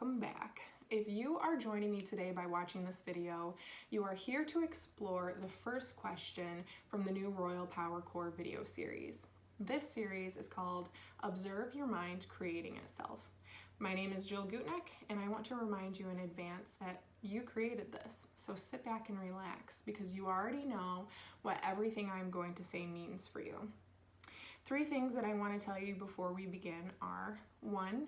welcome back. If you are joining me today by watching this video, you are here to explore the first question from the new Royal Power Core video series. This series is called Observe Your Mind Creating Itself. My name is Jill Gutnick, and I want to remind you in advance that you created this. So sit back and relax because you already know what everything I'm going to say means for you. 3 things that I want to tell you before we begin are: 1,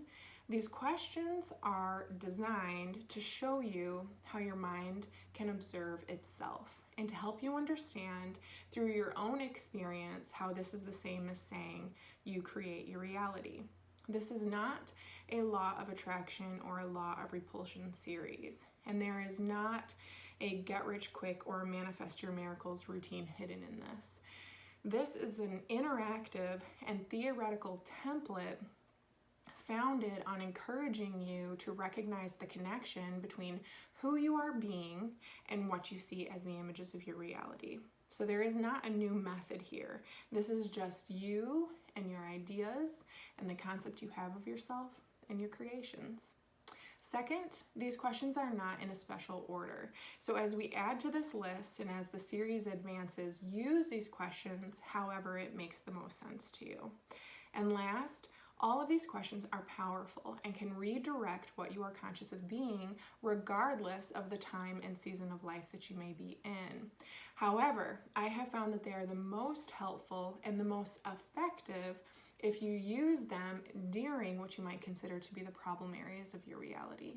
these questions are designed to show you how your mind can observe itself and to help you understand through your own experience how this is the same as saying you create your reality. This is not a law of attraction or a law of repulsion series, and there is not a get rich quick or manifest your miracles routine hidden in this. This is an interactive and theoretical template founded on encouraging you to recognize the connection between who you are being and what you see as the images of your reality. So there is not a new method here. This is just you and your ideas and the concept you have of yourself and your creations. Second, these questions are not in a special order. So as we add to this list and as the series advances, use these questions however it makes the most sense to you. And last, all of these questions are powerful and can redirect what you are conscious of being regardless of the time and season of life that you may be in. However, I have found that they are the most helpful and the most effective if you use them during what you might consider to be the problem areas of your reality.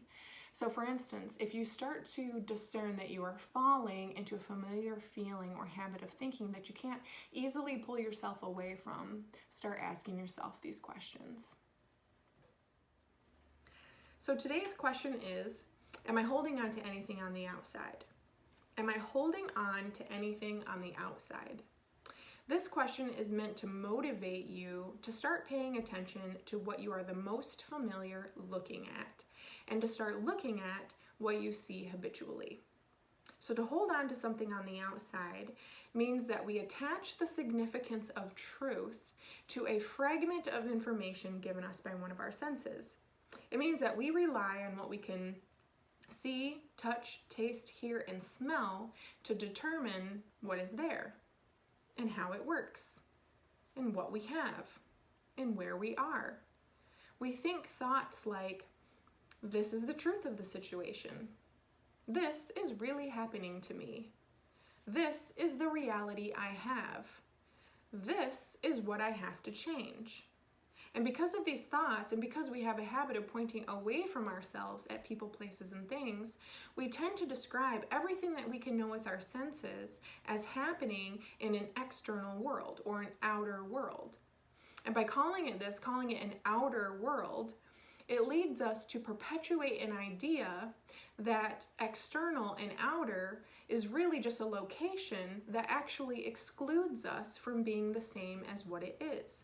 So for instance, if you start to discern that you are falling into a familiar feeling or habit of thinking that you can't easily pull yourself away from, start asking yourself these questions. So today's question is, am I holding on to anything on the outside? Am I holding on to anything on the outside? This question is meant to motivate you to start paying attention to what you are the most familiar looking at and to start looking at what you see habitually. So to hold on to something on the outside means that we attach the significance of truth to a fragment of information given us by one of our senses. It means that we rely on what we can see, touch, taste, hear, and smell to determine what is there and how it works and what we have and where we are. We think thoughts like, this is the truth of the situation. This is really happening to me. This is the reality I have. This is what I have to change. And because of these thoughts, and because we have a habit of pointing away from ourselves at people, places, and things, we tend to describe everything that we can know with our senses as happening in an external world or an outer world. And by calling it an outer world, it leads us to perpetuate an idea that external and outer is really just a location that actually excludes us from being the same as what it is.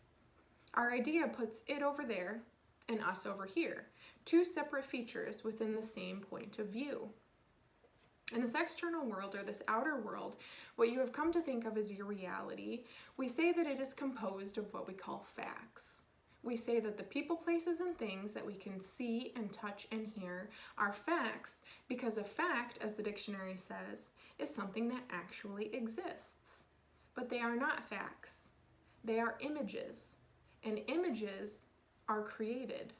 Our idea puts it over there and us over here, 2 separate features within the same point of view. In this external world or this outer world, what you have come to think of as your reality, we say that it is composed of what we call facts. We say that the people, places, and things that we can see and touch and hear are facts because a fact, as the dictionary says, is something that actually exists. But they are not facts. They are images, and images are created.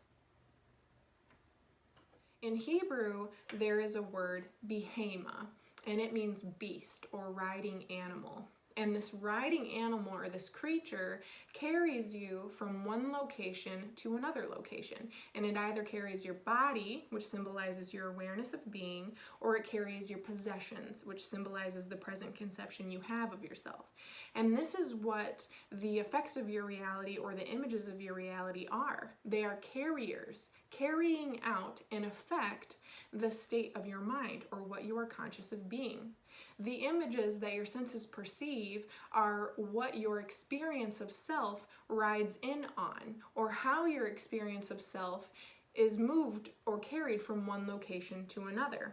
In Hebrew, there is a word, behema, and it means beast or riding animal. And this riding animal or this creature carries you from one location to another location. And it either carries your body, which symbolizes your awareness of being, or it carries your possessions, which symbolizes the present conception you have of yourself. And this is what the effects of your reality or the images of your reality are. They are carriers, carrying out, in effect, the state of your mind or what you are conscious of being. The images that your senses perceive are what your experience of self rides in on, or how your experience of self is moved or carried from one location to another.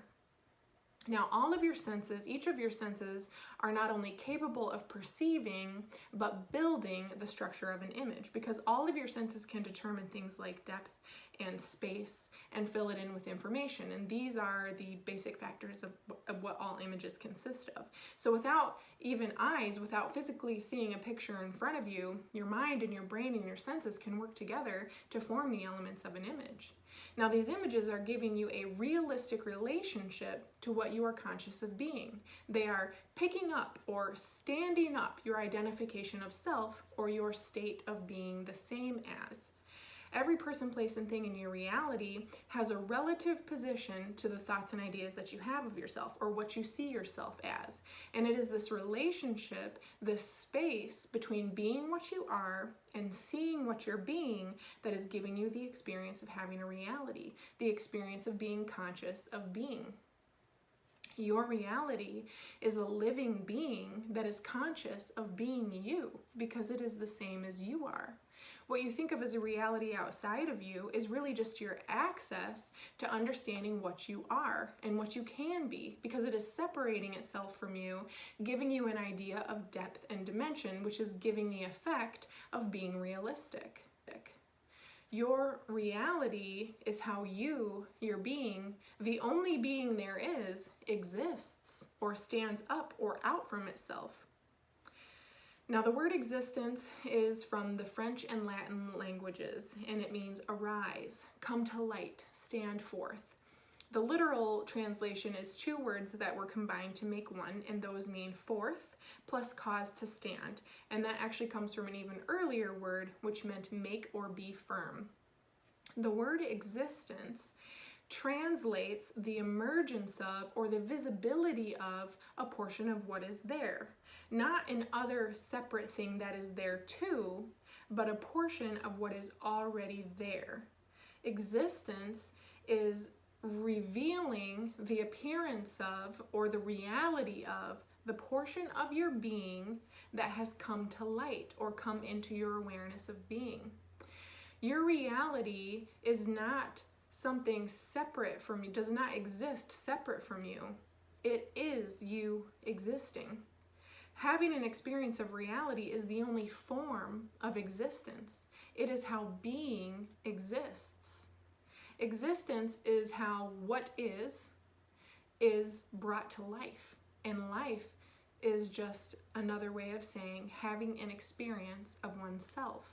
Now, all of your senses, each of your senses, are not only capable of perceiving, but building the structure of an image, because all of your senses can determine things like depth and space and fill it in with information. And these are the basic factors of what all images consist of. So without even eyes, without physically seeing a picture in front of you, your mind and your brain and your senses can work together to form the elements of an image. Now, these images are giving you a realistic relationship to what you are conscious of being. They are picking up or standing up your identification of self or your state of being the same as. Every person, place, and thing in your reality has a relative position to the thoughts and ideas that you have of yourself or what you see yourself as. And it is this relationship, this space between being what you are and seeing what you're being that is giving you the experience of having a reality, the experience of being conscious of being. Your reality is a living being that is conscious of being you because it is the same as you are. What you think of as a reality outside of you is really just your access to understanding what you are and what you can be, because it is separating itself from you, giving you an idea of depth and dimension, which is giving the effect of being realistic. Your reality is how you, your being, the only being there is, exists or stands up or out from itself. Now, the word existence is from the French and Latin languages, and it means arise, come to light, stand forth. The literal translation is two words that were combined to make one, and those mean forth plus cause to stand. And that actually comes from an even earlier word, which meant make or be firm. The word existence translates the emergence of or the visibility of a portion of what is there. Not an other separate thing that is there too, but a portion of what is already there. Existence is revealing the appearance of or the reality of the portion of your being that has come to light or come into your awareness of being. Your reality is not something separate from you, does not exist separate from you. It is you existing. Having an experience of reality is the only form of existence. It is how being exists. Existence is how what is brought to life. And life is just another way of saying having an experience of oneself.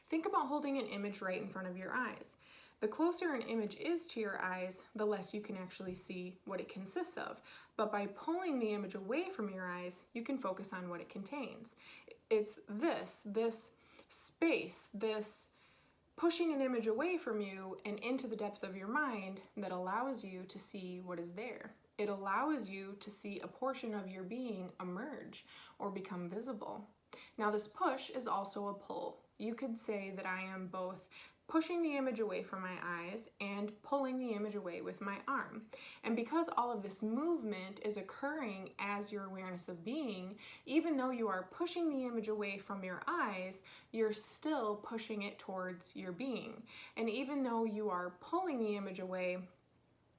Think about holding an image right in front of your eyes. The closer an image is to your eyes, the less you can actually see what it consists of. But by pulling the image away from your eyes, you can focus on what it contains. It's this space, this pushing an image away from you and into the depth of your mind that allows you to see what is there. It allows you to see a portion of your being emerge or become visible. Now, this push is also a pull. You could say that I am both pushing the image away from my eyes and pulling the image away with my arm. And because all of this movement is occurring as your awareness of being, even though you are pushing the image away from your eyes, you're still pushing it towards your being. And even though you are pulling the image away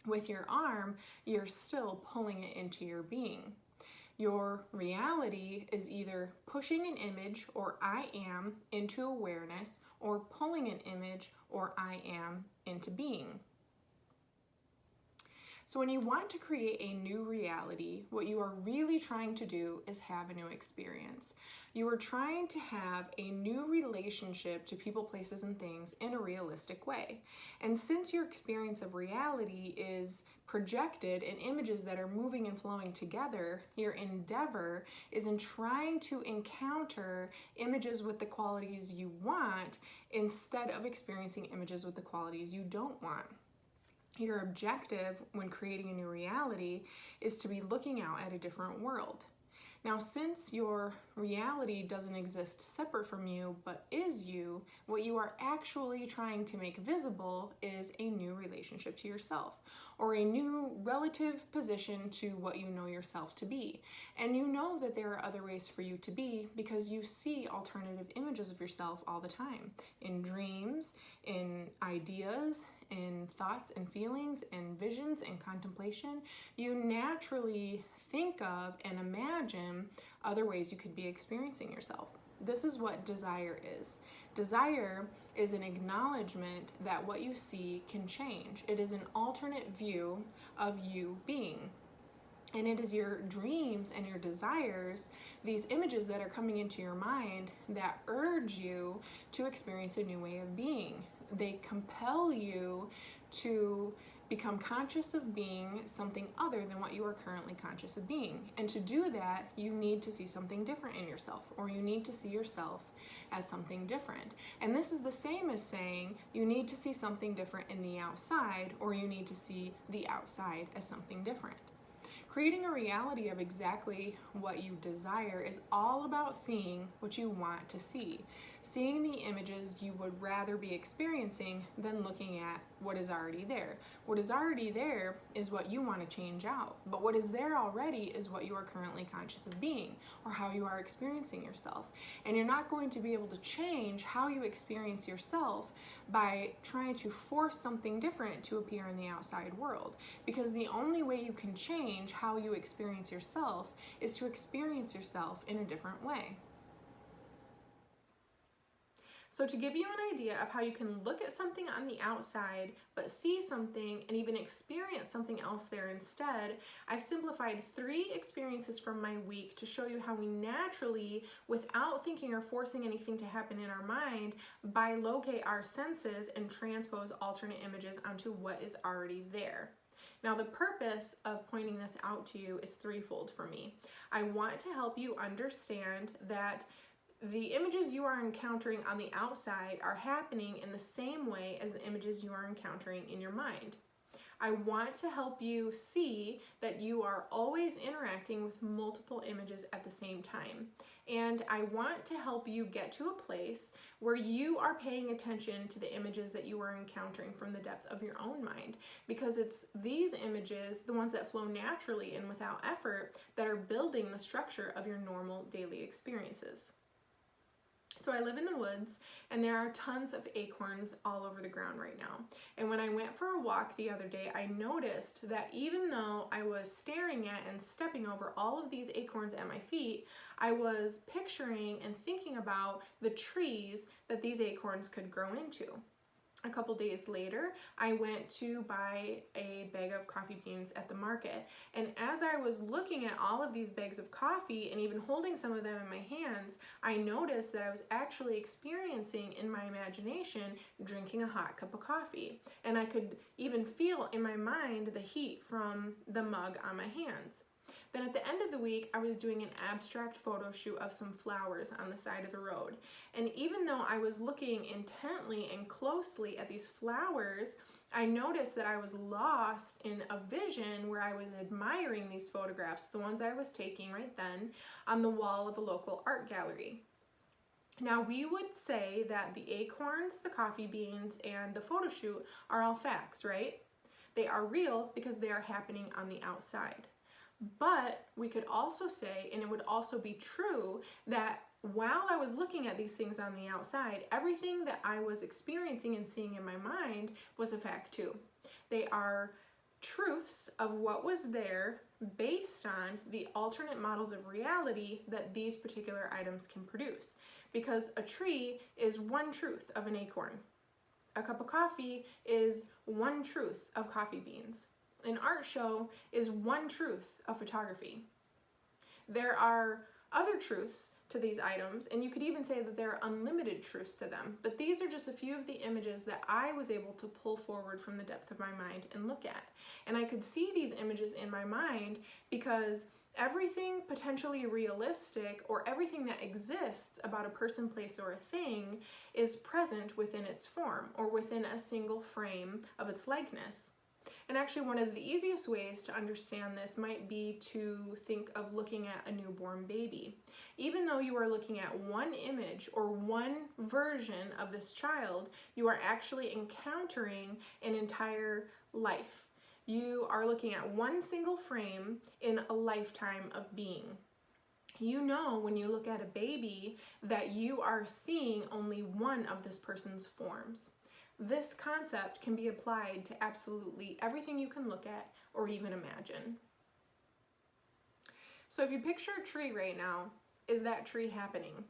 with your arm, you're still pulling it into your being. Your reality is either pushing an image, or I am, into awareness, or pulling an image, or I am, into being. So when you want to create a new reality, what you are really trying to do is have a new experience. You are trying to have a new relationship to people, places, and things in a realistic way. And since your experience of reality is projected in images that are moving and flowing together, your endeavor is in trying to encounter images with the qualities you want instead of experiencing images with the qualities you don't want. Your objective when creating a new reality is to be looking out at a different world. Now, since your reality doesn't exist separate from you, but is you, what you are actually trying to make visible is a new relationship to yourself, or a new relative position to what you know yourself to be. And you know that there are other ways for you to be because you see alternative images of yourself all the time, in dreams, in ideas, in thoughts and feelings and visions and contemplation. You naturally think of and imagine other ways you could be experiencing yourself. This is what desire is. Desire is an acknowledgement that what you see can change. It is an alternate view of you being. And it is your dreams and your desires, these images that are coming into your mind, that urge you to experience a new way of being. They compel you to become conscious of being something other than what you are currently conscious of being. And to do that, you need to see something different in yourself, or you need to see yourself as something different. And this is the same as saying you need to see something different in the outside, or you need to see the outside as something different. Creating a reality of exactly what you desire is all about seeing what you want to see, seeing the images you would rather be experiencing than looking at what is already there. What is already there is what you want to change out, but what is there already is what you are currently conscious of being, or how you are experiencing yourself. And you're not going to be able to change how you experience yourself by trying to force something different to appear in the outside world, because the only way you can change how you experience yourself is to experience yourself in a different way. So to give you an idea of how you can look at something on the outside, but see something and even experience something else there instead, I've simplified 3 experiences from my week to show you how we naturally, without thinking or forcing anything to happen in our mind, bilocate our senses and transpose alternate images onto what is already there. Now, the purpose of pointing this out to you is threefold for me. I want to help you understand that the images you are encountering on the outside are happening in the same way as the images you are encountering in your mind. I want to help you see that you are always interacting with multiple images at the same time. And I want to help you get to a place where you are paying attention to the images that you are encountering from the depth of your own mind. Because it's these images, the ones that flow naturally and without effort, that are building the structure of your normal daily experiences. So I live in the woods, and there are tons of acorns all over the ground right now. And when I went for a walk the other day, I noticed that even though I was staring at and stepping over all of these acorns at my feet, I was picturing and thinking about the trees that these acorns could grow into. A couple days later, I went to buy a bag of coffee beans at the market. And as I was looking at all of these bags of coffee and even holding some of them in my hands, I noticed that I was actually experiencing in my imagination drinking a hot cup of coffee. And I could even feel in my mind the heat from the mug on my hands. Then at the end of the week, I was doing an abstract photo shoot of some flowers on the side of the road. And even though I was looking intently and closely at these flowers, I noticed that I was lost in a vision where I was admiring these photographs, the ones I was taking right then, on the wall of a local art gallery. Now, we would say that the acorns, the coffee beans, and the photo shoot are all facts, right? They are real because they are happening on the outside. But we could also say, and it would also be true, that while I was looking at these things on the outside, everything that I was experiencing and seeing in my mind was a fact too. They are truths of what was there based on the alternate models of reality that these particular items can produce. Because a tree is one truth of an acorn. A cup of coffee is one truth of coffee beans. An art show is one truth of photography. There are other truths to these items, and you could even say that there are unlimited truths to them, but these are just a few of the images that I was able to pull forward from the depth of my mind and look at. And I could see these images in my mind because everything potentially realistic, or everything that exists about a person, place, or a thing is present within its form, or within a single frame of its likeness. And actually, one of the easiest ways to understand this might be to think of looking at a newborn baby. Even though you are looking at one image or one version of this child, you are actually encountering an entire life. You are looking at one single frame in a lifetime of being. You know when you look at a baby that you are seeing only one of this person's forms. This concept can be applied to absolutely everything you can look at or even imagine. So if you picture a tree right now, is that tree happening?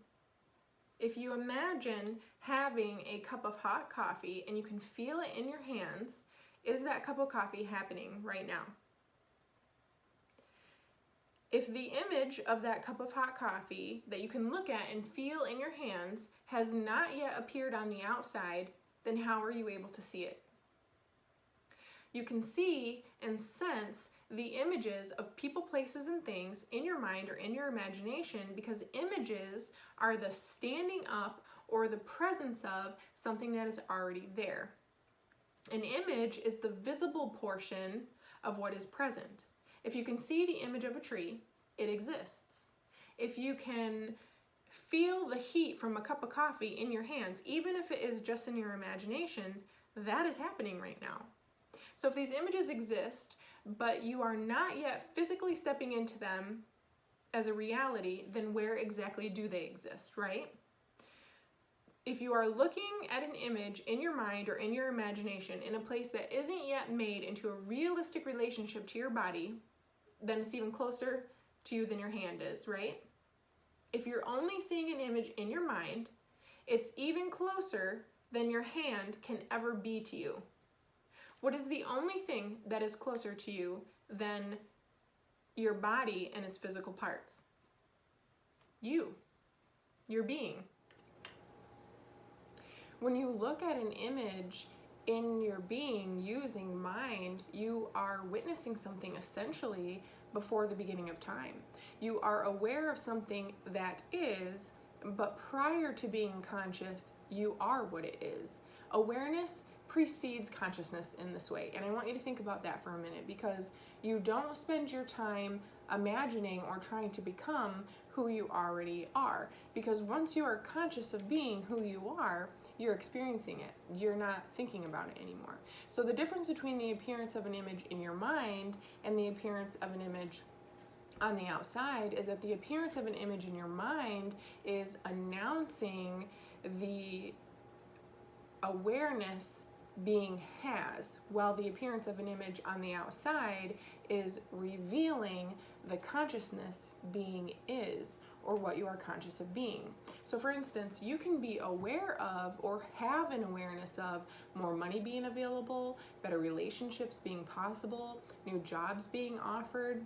If you imagine having a cup of hot coffee and you can feel it in your hands, is that cup of coffee happening right now? If the image of that cup of hot coffee that you can look at and feel in your hands has not yet appeared on the outside, then how are you able to see it? You can see and sense the images of people, places, and things in your mind or in your imagination because images are the standing up or the presence of something that is already there. An image is the visible portion of what is present. If you can see the image of a tree, it exists. If you can feel the heat from a cup of coffee in your hands, even if it is just in your imagination, that is happening right now. So if these images exist, but you are not yet physically stepping into them as a reality, then where exactly do they exist, right? If you are looking at an image in your mind or in your imagination in a place that isn't yet made into a realistic relationship to your body, then it's even closer to you than your hand is, right? If you're only seeing an image in your mind, it's even closer than your hand can ever be to you. What is the only thing that is closer to you than your body and its physical parts? You, your being. When you look at an image in your being using mind, you are witnessing something essentially before the beginning of time. You are aware of something that is, but prior to being conscious, you are what it is. Awareness precedes consciousness in this way. And I want you to think about that for a minute because you don't spend your time imagining or trying to become who you already are. Because once you are conscious of being who you are, you're experiencing it. You're not thinking about it anymore. So the difference between the appearance of an image in your mind and the appearance of an image on the outside is that the appearance of an image in your mind is announcing the awareness being has, while the appearance of an image on the outside is revealing the consciousness being is, or what you are conscious of being. So for instance, you can be aware of or have an awareness of more money being available, better relationships being possible, new jobs being offered,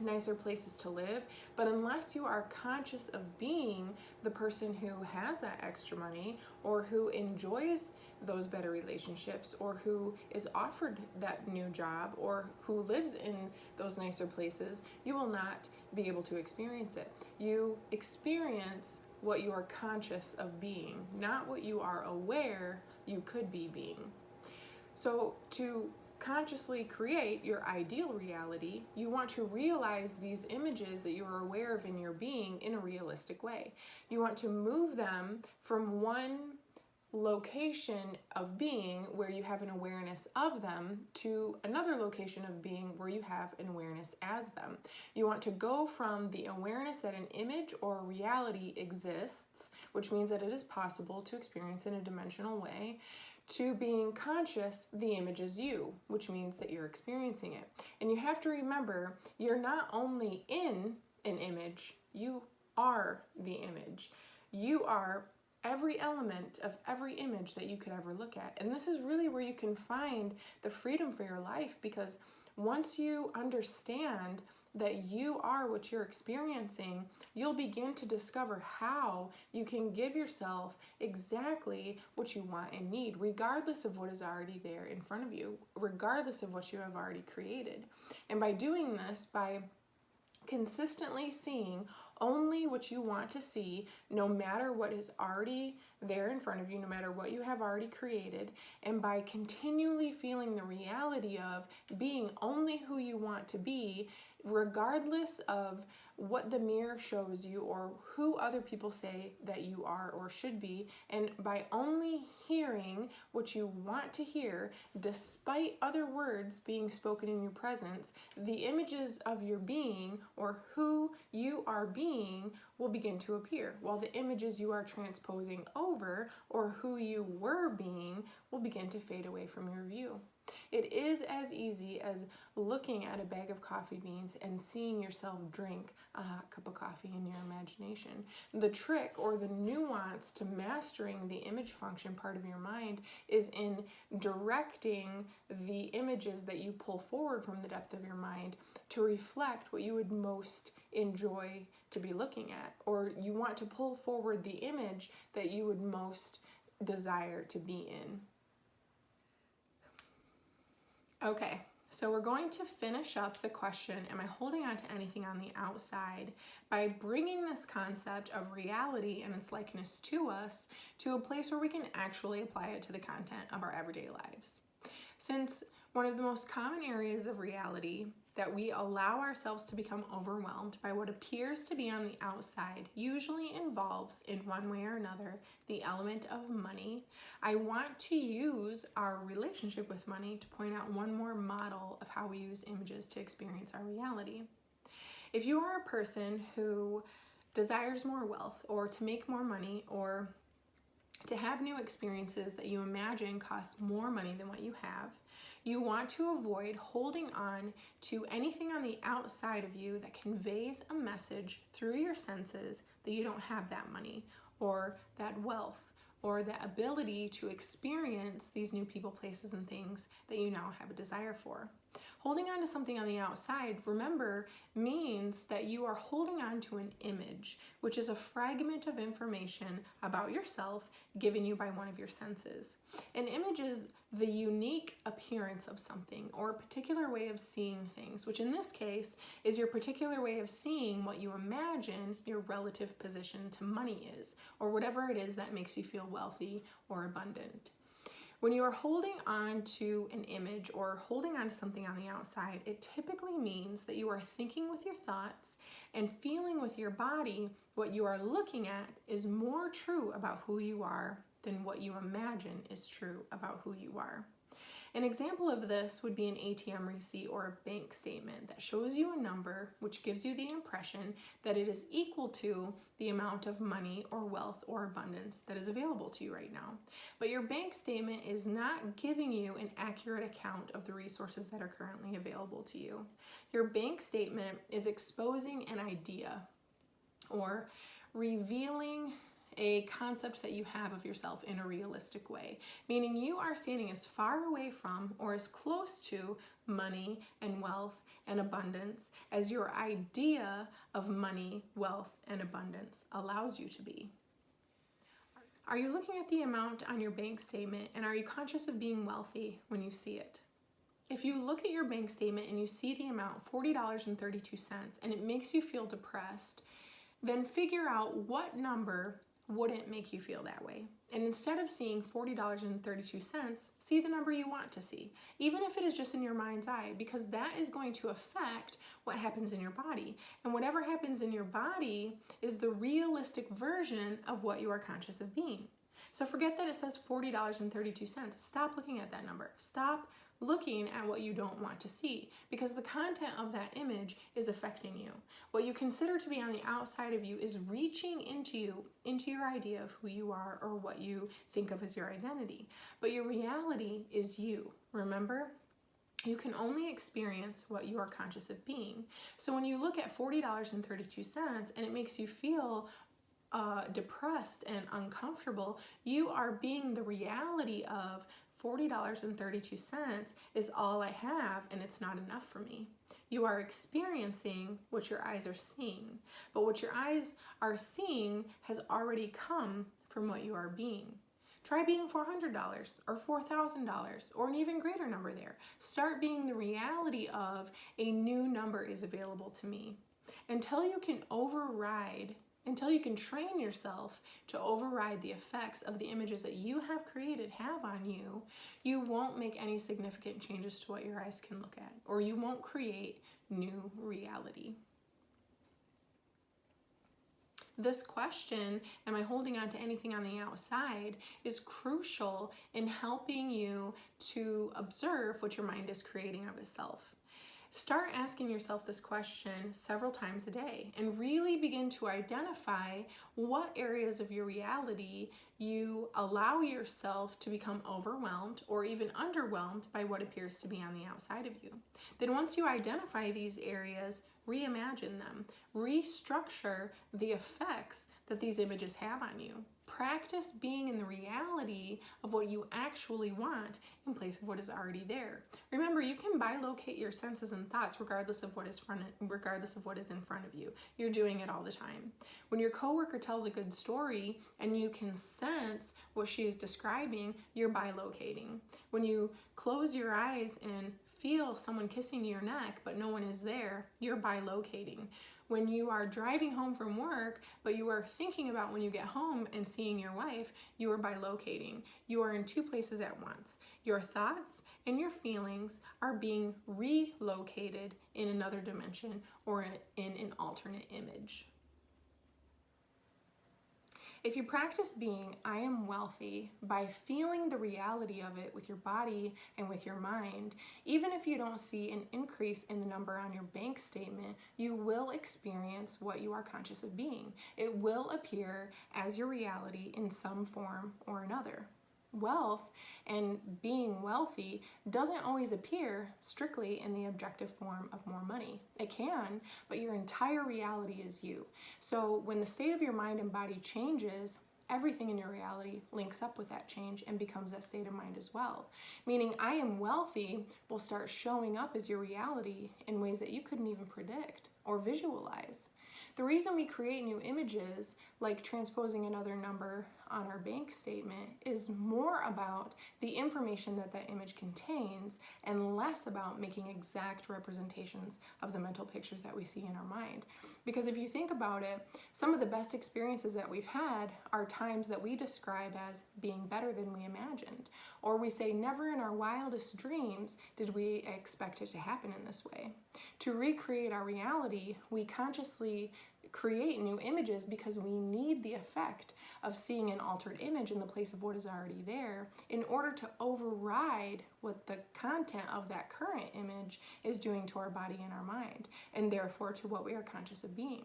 nicer places to live, but unless you are conscious of being the person who has that extra money or who enjoys those better relationships or who is offered that new job or who lives in those nicer places, you will not be able to experience it. You experience what you are conscious of being, not what you are aware you could be being. So to consciously create your ideal reality, you want to realize these images that you are aware of in your being in a realistic way. You want to move them from one location of being where you have an awareness of them to another location of being where you have an awareness as them. You want to go from the awareness that an image or reality exists, which means that it is possible to experience in a dimensional way, to being conscious the image is you, which means that you're experiencing it. And you have to remember, you're not only in an image, you are the image. You are every element of every image that you could ever look at. And this is really where you can find the freedom for your life, because once you understand that you are what you're experiencing, you'll begin to discover how you can give yourself exactly what you want and need, regardless of what is already there in front of you, regardless of what you have already created. And by doing this, by consistently seeing only what you want to see, no matter what is already there in front of you, no matter what you have already created, and by continually feeling the reality of being only who you want to be, regardless of what the mirror shows you or who other people say that you are or should be, and by only hearing what you want to hear, despite other words being spoken in your presence, the images of your being or who you are being will begin to appear, while the images you are transposing over or who you were being will begin to fade away from your view. It is as easy as looking at a bag of coffee beans and seeing yourself drink a hot cup of coffee in your imagination. The trick or the nuance to mastering the image function part of your mind is in directing the images that you pull forward from the depth of your mind to reflect what you would most enjoy to be looking at, or you want to pull forward the image that you would most desire to be in. Okay, so we're going to finish up the question, am I holding on to anything on the outside, by bringing this concept of reality and its likeness to us to a place where we can actually apply it to the content of our everyday lives. Since one of the most common areas of reality that we allow ourselves to become overwhelmed by what appears to be on the outside usually involves, in one way or another, the element of money, I want to use our relationship with money to point out one more model of how we use images to experience our reality. If you are a person who desires more wealth, or to make more money, or to have new experiences that you imagine cost more money than what you have, you want to avoid holding on to anything on the outside of you that conveys a message through your senses that you don't have that money, or that wealth, or the ability to experience these new people, places, and things that you now have a desire for. Holding on to something on the outside, remember, means that you are holding on to an image, which is a fragment of information about yourself given you by one of your senses. An image is the unique appearance of something, or a particular way of seeing things, which in this case is your particular way of seeing what you imagine your relative position to money is, or whatever it is that makes you feel wealthy or abundant. When you are holding on to an image or holding on to something on the outside, it typically means that you are thinking with your thoughts and feeling with your body what you are looking at is more true about who you are than what you imagine is true about who you are. An example of this would be an ATM receipt or a bank statement that shows you a number which gives you the impression that it is equal to the amount of money or wealth or abundance that is available to you right now. But your bank statement is not giving you an accurate account of the resources that are currently available to you. Your bank statement is exposing an idea or revealing a concept that you have of yourself in a realistic way, meaning you are standing as far away from or as close to money and wealth and abundance as your idea of money, wealth, and abundance allows you to be. Are you looking at the amount on your bank statement, and are you conscious of being wealthy when you see it? If you look at your bank statement and you see the amount, $40.32, and it makes you feel depressed, then figure out what number wouldn't make you feel that way. And instead of seeing $40.32, see the number you want to see, even if it is just in your mind's eye, because that is going to affect what happens in your body. And whatever happens in your body is the realistic version of what you are conscious of being. So forget that it says $40.32. Stop looking at that number. Stop looking at what you don't want to see, because the content of that image is affecting you. What you consider to be on the outside of you is reaching into you, into your idea of who you are or what you think of as your identity. But your reality is you, remember? You can only experience what you are conscious of being. So when you look at $40.32 and it makes you feel depressed and uncomfortable, you are being the reality of $40.32 is all I have and it's not enough for me. You are experiencing what your eyes are seeing, but what your eyes are seeing has already come from what you are being. Try being $400 or $4,000 or an even greater number there. Start being the reality of a new number is available to me. Until you can override until you can train yourself to override the effects of the images that you have created have on you, you won't make any significant changes to what your eyes can look at, or you won't create new reality. This question, am I holding on to anything on the outside, is crucial in helping you to observe what your mind is creating of itself. Start asking yourself this question several times a day and really begin to identify what areas of your reality you allow yourself to become overwhelmed or even underwhelmed by what appears to be on the outside of you. Then once you identify these areas, reimagine them, restructure the effects that these images have on you. Practice being in the reality of what you actually want in place of what is already there. Remember, you can bilocate your senses and thoughts regardless of what is in front of you. You're doing it all the time. When your coworker tells a good story and you can sense what she is describing, you're bilocating. When you close your eyes and feel someone kissing your neck but no one is there, you're bilocating. When you are driving home from work, but you are thinking about when you get home and seeing your wife, you are bilocating. You are in two places at once. Your thoughts and your feelings are being relocated in another dimension or in an alternate image. If you practice being I am wealthy by feeling the reality of it with your body and with your mind, even if you don't see an increase in the number on your bank statement, you will experience what you are conscious of being. It will appear as your reality in some form or another. Wealth and being wealthy doesn't always appear strictly in the objective form of more money. It can, but your entire reality is you. So when the state of your mind and body changes, everything in your reality links up with that change and becomes that state of mind as well. Meaning I am wealthy will start showing up as your reality in ways that you couldn't even predict or visualize. The reason we create new images, like transposing another number on our bank statement, is more about the information that that image contains and less about making exact representations of the mental pictures that we see in our mind. Because if you think about it, some of the best experiences that we've had are times that we describe as being better than we imagined. Or we say never in our wildest dreams did we expect it to happen in this way. To recreate our reality, we consciously create new images because we need the effect of seeing an altered image in the place of what is already there in order to override what the content of that current image is doing to our body and our mind, and therefore to what we are conscious of being.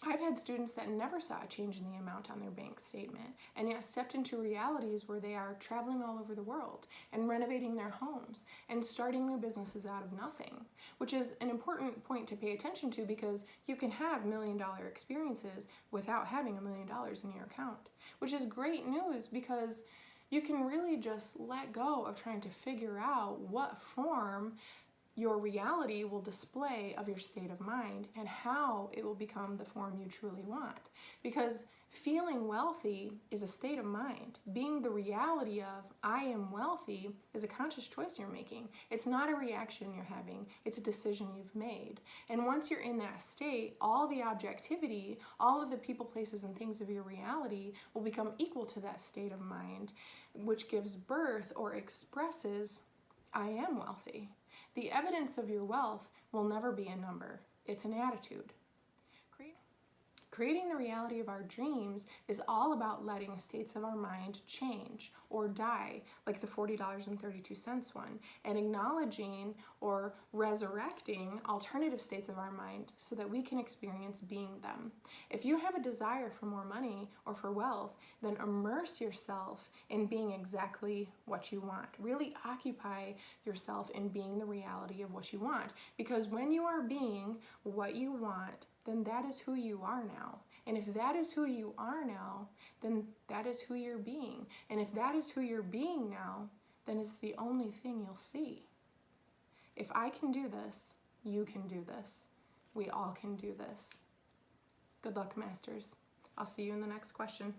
I've had students that never saw a change in the amount on their bank statement and yet stepped into realities where they are traveling all over the world and renovating their homes and starting new businesses out of nothing, which is an important point to pay attention to because you can have $1 million experiences without having $1 million in your account, which is great news because you can really just let go of trying to figure out what form your reality will display of your state of mind and how it will become the form you truly want. Because feeling wealthy is a state of mind. Being the reality of I am wealthy is a conscious choice you're making. It's not a reaction you're having, it's a decision you've made. And once you're in that state, all the objectivity, all of the people, places, and things of your reality will become equal to that state of mind, which gives birth or expresses I am wealthy. The evidence of your wealth will never be a number. It's an attitude. Creating the reality of our dreams is all about letting states of our mind change or die, like the $40.32 one, and acknowledging or resurrecting alternative states of our mind so that we can experience being them. If you have a desire for more money or for wealth, then immerse yourself in being exactly what you want. Really occupy yourself in being the reality of what you want, because when you are being what you want, then that is who you are now. And if that is who you are now, then that is who you're being. And if that is who you're being now, then it's the only thing you'll see. If I can do this, you can do this. We all can do this. Good luck, Masters. I'll see you in the next question.